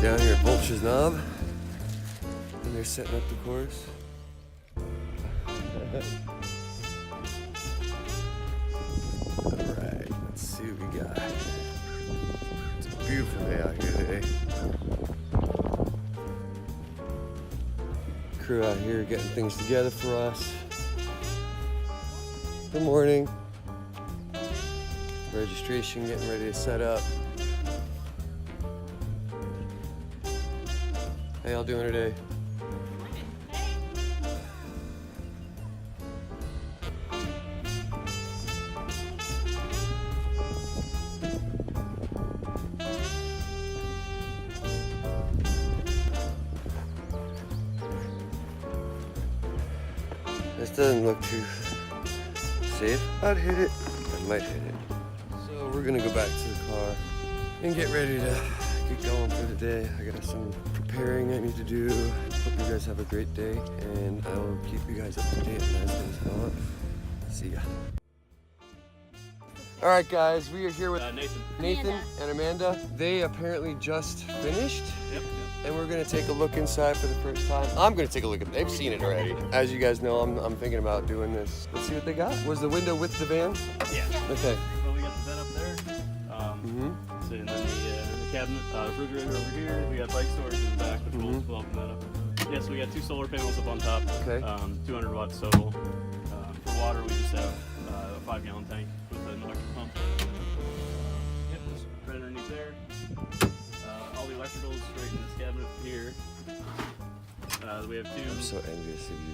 Down here at Vultures Knob, and they're setting up the course. Alright, let's see what we got. It's a beautiful day out here today. Crew out here getting things together for us. Good morning. Registration getting ready to set up. How y'all doing today? This doesn't look too safe. I'd hit it. I might hit it. So we're gonna go back to the car and get ready to get going for the day. I got some preparing I need to do. Hope you guys have a great day, and I will keep you guys up to date as things go on. See ya. All right, guys, we are here with Nathan and Amanda. They apparently just finished. Yep. And we're gonna take a look inside for the first time. I'm gonna take a look at it. They've seen it already. As you guys know, I'm thinking about doing this. Let's see what they got. Was the window with the van? Yeah. Okay. Well, we got the bed up there. So, and then the cabinet, refrigerator over here. We got bike storage in the back, which we'll open that up. Yeah, so we got 2 solar panels up on top. Okay. 200 watts total. For water, we just have a 5-gallon tank with an electric pump. Yep, just right underneath there. All the electricals right in this cabinet here. We have 2. I'm so envious of you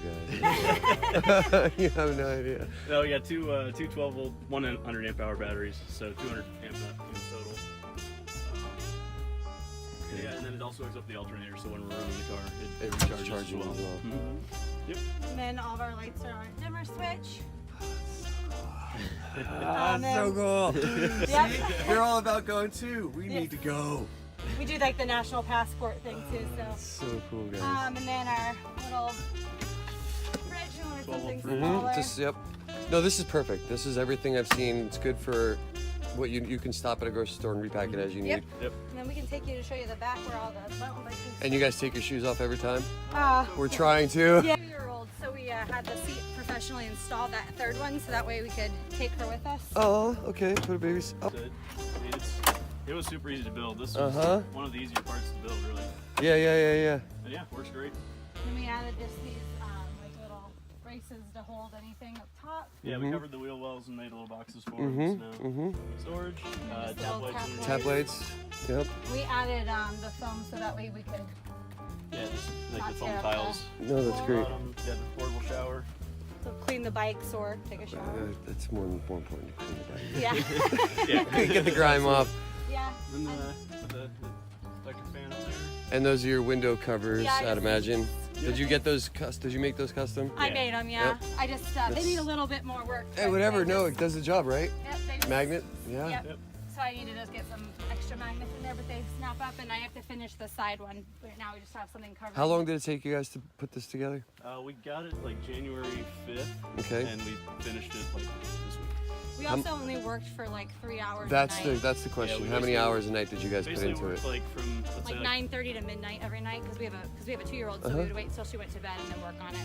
guys. You have no idea. No, we got two 12-volt, 100 amp hour batteries, so 200 amp total. Yeah, and then it also hooks up the alternator, so when we're running the car, it recharges as well. Yep. And then all of our lights are on a dimmer switch. So cool. Yep. They're all about going too. We need to go. We do like the national passport thing too, so. So cool, guys. And then our little fridge or something smaller. Yep. No, this is perfect. This is everything I've seen. It's good for what you can stop at a grocery store and repack it as you need. Yep. And then we can take you to show you the back where all the mountain bikes. And you guys take your shoes off every time? We're Yeah. trying to. Yeah. 2-year-old, so we had the seat professionally installed, that third one, so that way we could take her with us. Oh, okay. Put a baby. Oh. I mean, it was super easy to build. This was one of the easier parts to build, really. Yeah. And yeah, works great. And we added just these like little braces to hold anything up top. Yeah, we covered the wheel wells and made little boxes for them. Storage, tap lights. Tap lights. Yep. We added the foam so that way we could. Yeah, just like Not the foam tear up tiles. No, that's great. Yeah, the portable shower. So clean the bikes or take a shower. That's more important to clean the bike. Yeah. Yeah. Get the grime off. Yeah. Then the electric fan up there. And those are your window covers, Yeah, I'd imagine. Yep. Did you get those? Did you make those custom? I made them, yeah. Yep. I just, they need a little bit more work. Hey, but whatever. they No, just- it does the job, right? Yep, they just, Magnet. Yeah. Yep. Yep. So I need to just get some extra magnets in there, but they snap up, and I have to finish the side one. Right now we just have something covered. How long did it take you guys to put this together? We got it like January 5th. Okay. And we finished it like this week. We also only worked for like 3 hours That's a the night. that's the question. we How many basically- hours a night did you guys put Basically into worked it? like from let's Like say 9:30 to midnight every night because we have a 2-year-old, so we would wait until she went to bed and then work on it.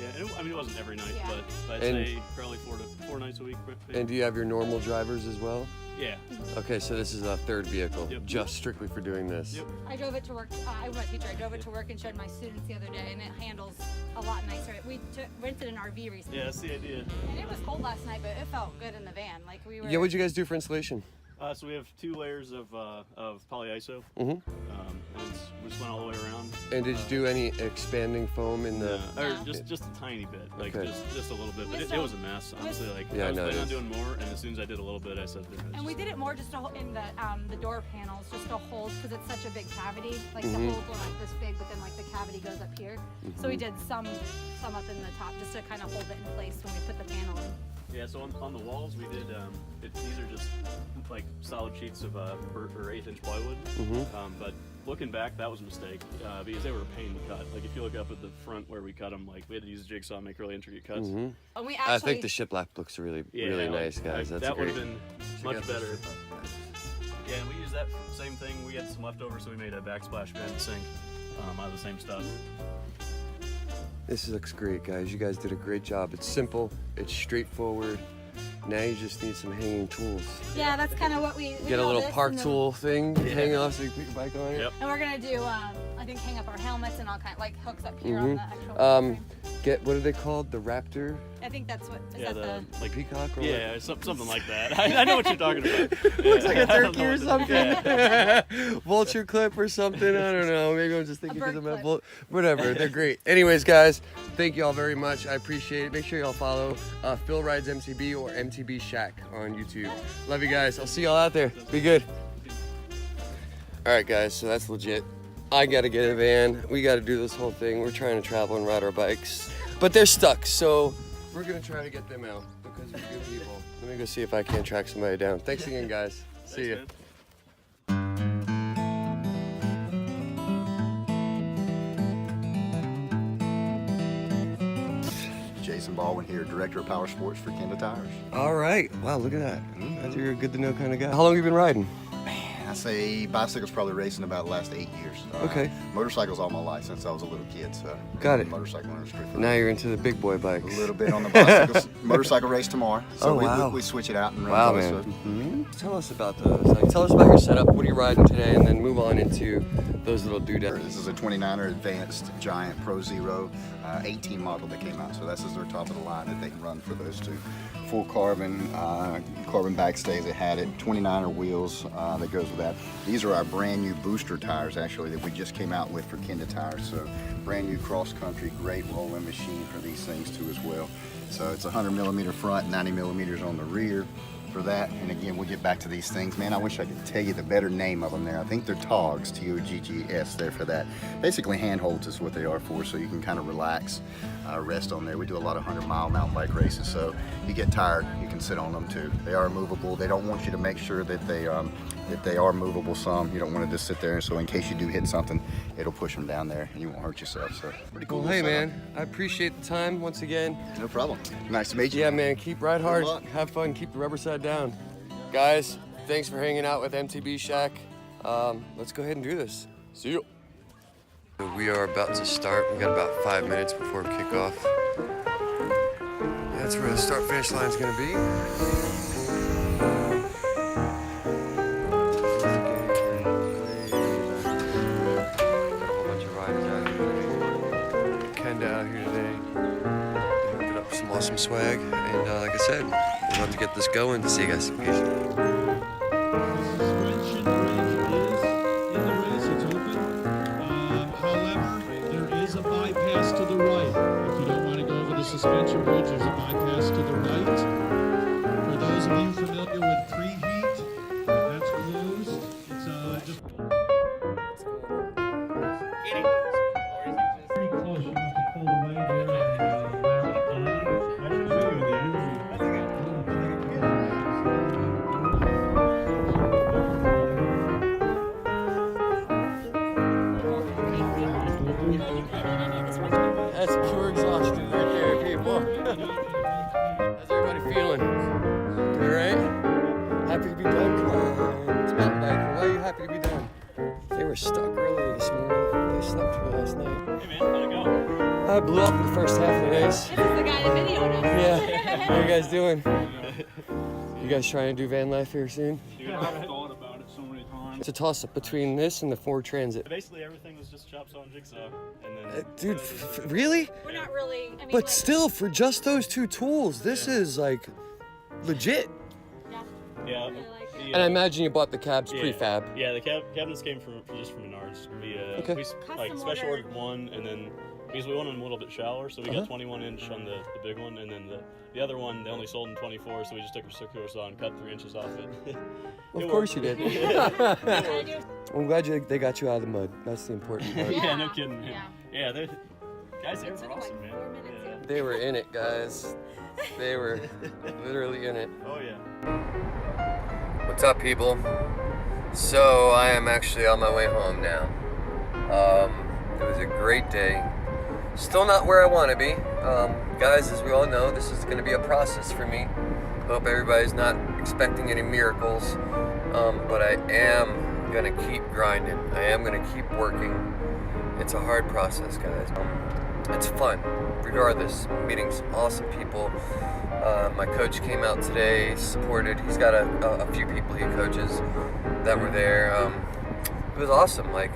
yeah. I mean it wasn't every night, Yeah. but I'd And- say probably 4 nights a week. And do you have your normal drivers as well? Yeah. Okay, so this is a third vehicle, Yep. just strictly for doing this. Yep. I drove it to work. I'm a teacher. I drove it to work and showed my students the other day, and it handles a lot nicer. We rented an RV recently. Yeah, that's the idea. And it was cold last night, but it felt good in the van. Like we were. Yeah, what'd you guys do for insulation? So we have 2 layers of polyiso. Mhm. And we just went all the way around. And did you do any expanding foam in the? Or No. just a tiny bit, like Okay. just a little bit. But Just it a- was a mess, honestly. Like Yeah, I was I know it planning on is. doing more, and as soon as I did a little bit, I said, And we did it more just to hold in the door panels, just to hold, because it's such a big cavity. Like the holes were like this big, but then like the cavity goes up here. So we did some up in the top just to kind of hold it in place when we put the panel in. Yeah, so on the walls we did, these are just like solid sheets of or 1/8-inch plywood. But looking back, that was a mistake because they were a pain to cut. Like if you look up at the front where we cut them, like we had to use a jigsaw and make really intricate cuts. And we actually, I think the shiplap looks really Yeah, really like, nice, guys. That's that would great. have been much better. Yeah, and we use that same thing. We had some leftovers, so we made a backsplash bed and sink out of the same stuff. This looks great, guys. You guys did a great job. It's simple, it's straightforward. Now you just need some hanging tools. Yeah, that's kind of what we Get a little this park and then- tool thing, hang off so you can put your bike on it. Yep. And we're gonna do, I think, hang up our helmets and all kind of like hooks up here Mm-hmm. on the actual frame. Get, what are they called? The Raptor? I think that's what, is Yeah, that the like Peacock or yeah, something like that. I know what you're talking about. Looks like a I don't turkey know or what something. Yeah. Vulture clip or something. I don't know. Maybe I'm just thinking bird because I'm at clip. whatever. They're great. Anyways, guys, thank you all very much. I appreciate it. Make sure y'all follow Phil Rides MTB or MTB Shack on YouTube. Love you guys. I'll see y'all out there. Be good. All right, guys. So that's legit. I gotta get a van. We gotta do this whole thing. We're trying to travel and ride our bikes, but they're stuck. So we're gonna try to get them out because we're good people. Let me go see if I can't track somebody down. Thanks again, guys. See you. Jason Baldwin here, Director of Power Sports for Kenda Tires. All right. Wow, look at that. You're a good to know kind of guy. How long have you been riding? I say bicycles probably racing about the last 8 years. Okay. Motorcycles all my life since I was a little kid, so. Got it. Motorcycle industry. Now you're into the big boy A bikes. little bit on the bicycles. Motorcycle race tomorrow. So Oh, wow. we switch it out and run. Wow, those, man. so- Tell us about those. Like, tell us about your setup. What are you riding today? And then move on into those little doodads. This is a 29er Advanced Giant Pro Zero 18 model that came out. So this is their top of the line that they can run for those two. Full carbon backstays that had it. 29er wheels that goes with that. These are our brand new booster tires actually that we just came out with for Kenda Tires. So brand new cross country, great rolling machine for these things too as well. So it's 100 millimeter front, 90 millimeters on the rear for that. And again, we'll get back to these things. Man, I wish I could tell you the better name of them there. I think they're TOGS, T-O-G-G-S there for that. Basically handholds is what they are for, so you can kind of relax, rest on there. We do a lot of 100-mile mountain bike races, so you get tired, you can sit on them too. They are movable. They don't want you to make sure that they are movable some. You don't want to just sit there, so in case you do hit something, it'll push them down there and you won't hurt yourself. So pretty cool. Well, hey, setup. man. I appreciate the time once again. No problem. Nice to meet you. Yeah, man. Keep ride hard. luck. Have fun. Keep the rubber side down. Guys, thanks for hanging out with MTB Shack. Let's go ahead and do this. See you. We are about to start. We got about 5 minutes before kickoff. That's where the start-finish line is going to be. Out here today. We hooked up some awesome swag, and like I said, we're about to get this going. See you guys. Peace. Suspension bridge is in the race, it's open. However, there is a bypass to the right. If you don't want to go over the suspension bridge, there's a bypass to the right. For those of you familiar with preheat, that's closed. It's just pretty close. You have to pull away there and back on. I should show you That's pure exhaustion right there, people. How's everybody feeling? Doing all right? Happy to be done? Come on. It's mountain biking. Why are you happy to be done? They were stuck earlier this morning. They slept through last night. Hey man, how'd it go? I blew up in the first half of the race. This is the guy that videoed us. Yeah. How you guys doing? You guys trying to do van life here soon? Dude, I've thought about it so many times. It's a toss-up between this and the Ford Transit. Basically, everything was just chop saw and jigsaw, and then. Dude, really? We're not really, I mean, But like, still, for just those two tools, this is like legit. yeah. Yeah. Really like it. And I imagine you bought the cabs prefab. Yeah, the cabinets came just from Menards. Okay. We like Custom special ordered. ordered one, and then because we wanted them a little bit shallower, so we got 21 inch on the big one, and then the other one they only sold in 24, so we just took a circular saw and cut 3 inches off it. Of course you did. I do. I'm glad they got you out of the mud. That's the important part. Yeah, no kidding. Yeah. Yeah, they guys, they It were took like awesome, man. 4 minutes, Yeah. They were in it, guys. They were literally in it. Oh yeah. What's up, people? So I am actually on my way home now. It was a great day. Still not where I want to be. Guys, as we all know, this is going to be a process for me. Hope everybody's not expecting any miracles. but I am gonna keep grinding. I am gonna keep working. It's a hard process, guys. It's fun, regardless. Meeting some awesome people. My coach came out today, supported. He's got a few people he coaches that were there. It was awesome. Like,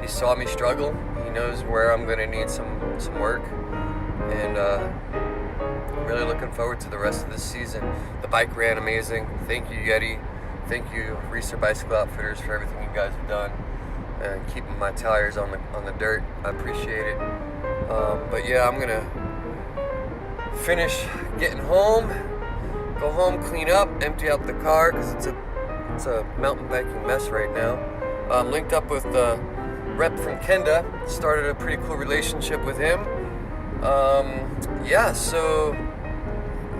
he saw me struggle. He knows where I'm gonna need some work, and really looking forward to the rest of this season. The bike ran amazing. Thank you, Yeti. Thank you, Reeser Bicycle Outfitters, for everything you guys have done and keeping my tires on the dirt. I appreciate it. But yeah, I'm gonna finish getting home, go home, clean up, empty out the car because it's a mountain biking mess right now. Linked up with the rep from Kenda, started a pretty cool relationship with him. Yeah, so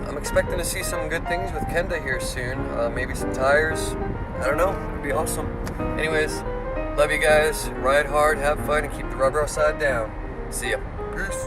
I'm expecting to see some good things with Kenda here soon. Maybe some tires. I don't know. It'd be awesome. Anyways, love you guys. Ride hard, have fun, and keep the rubber upside down. See ya. Peace.